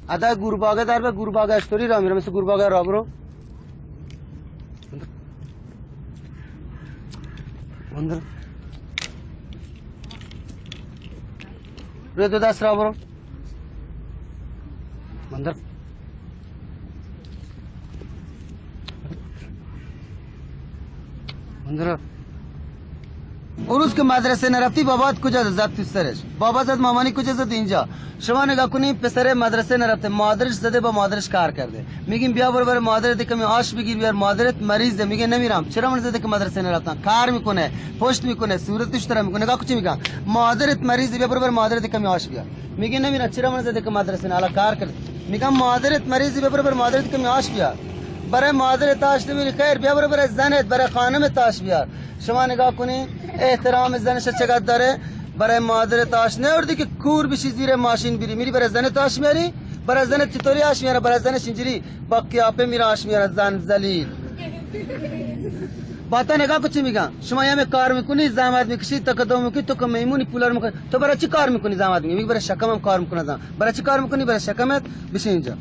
ادا گورباگه در به گورباگه استوری را میرم مثل گورباگه را برو بندر روی دو دست را برو بندر بندر اون روز که مدرسه نرفتی بابات کجا زد تو سرش بابا زد مامانی کجا زد اینجا شما نگاه کنیم پسر مدرسه نرفته مادرش زده با مادرش کار کرده میگیم بیا برو مادرت کمی آش بگیر بیار مادرت مریضه میگه نمیرم چرا من زده که مدرسه نرفتن کار میکنه پشت میکنه صورتش تر میکنه نگاه چی میگم مادرت مریضه بیا برو مادرت کمی آش بیار میگه نمیرم چرا من زده که مدرسه نه الان کار کرده میگم مادرت مریضه بیا برو مادرت کمی آش بیار برای مادرت آش نمیری خیر بیا برو زنت برای خانمت آش بیار شما نگاه کنین احترام زنش چقدر داره برای مادرت آش نوردی که کور بشی زیر ماشین بری میری برای زنت آش میاری برای زنت چطوری آش میاره برای زنش اینجوری با قیافه میره آش میاره زن ذلیل باتا نگاه کن چی میگم شما یه کار میکنی زحمت میکشی تقدم میکنی تو که میمونی پولا رو میکنی تو برای چی کار میکنی زحمت میگی برای شکمم کار میکنم برای چی کار میکنی برای شکمت بشین اینجا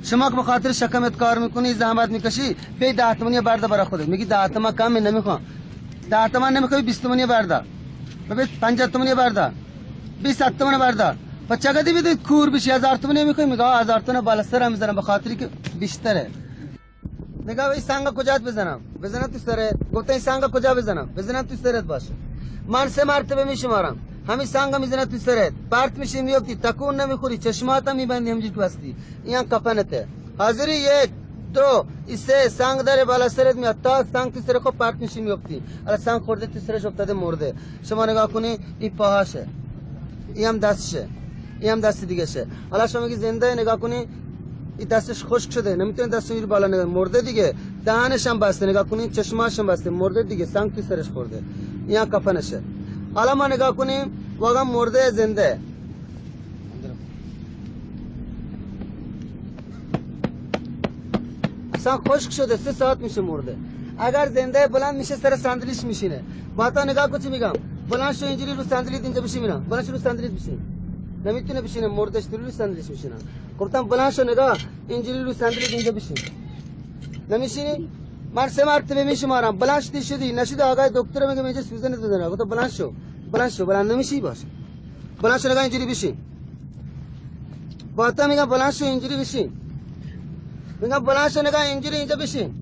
شما که به خاطر شکمت کار میکنی زحمت میکشی پی 10 تومانی بردا برای خودت میگی 10 تومن کم نمیخوام 10 تومن نمیخوای 20 تومانی بردا ببین 50 تومانی بردا 20 تومانی بردا بچه گدی بدید کور بشی 1000 تومانی میخوای میگه 1000 تومن بالا سر میذارم به خاطری که بیشتره نگاه این سنگ کجا بزنم تو سرت گفته این سنگ کجا بزنم تو سرت باشه من 3 مرتبه میشمارم همین سنگ میزنه تو سرت پرت میشی میفتی تکون نمیخوری چشمات هم میبندی همینجوری تو هستی این کفنته حاضری 1 2 3 سنگ داره بالا سرت میاد تا سنگ تو سر خود پرت میشی میفتی الان سنگ خورده تو سرش افتاده مرده شما نگاه کنی این پاهاشه این هم دستشه این هم دست دیگه شه حالا شما میگی زنده نگاه کنی این دستش خشک شده نمیتونه دستش رو بالا نگاه مرده دیگه دهنش هم بسته نگاه کنین چشماش هم بسته مرده دیگه سنگ تو سرش خورده این کفنشه حالا ما نگاه کنیم واقعا مرده زنده اصلا خشک شده 3 ساعت میشه مرده اگر زنده بلند میشه سر صندلیش میشینه باتا نگاه کن چی میگم بلند شو اینجوری رو صندلیت اینجا بشینم بلند شو رو صندلیت بشین نمیتونه بشینه مردش رو صندلیش میشینه گفتم بلند شو نگاه اینجوری رو صندلیت اینجا بشین نمیشینی من 3 مرتبه میشمارم بلند شدی نشده آقای دکتر میگه اینجا سوزن دادن گفتم بلند شو بلند نمیشی باشه بلند شو نگاه اینجوری بشین باتا میگم بلند شو اینجوری بشین میگم بلند شو نگاه اینجوری اینجا بشین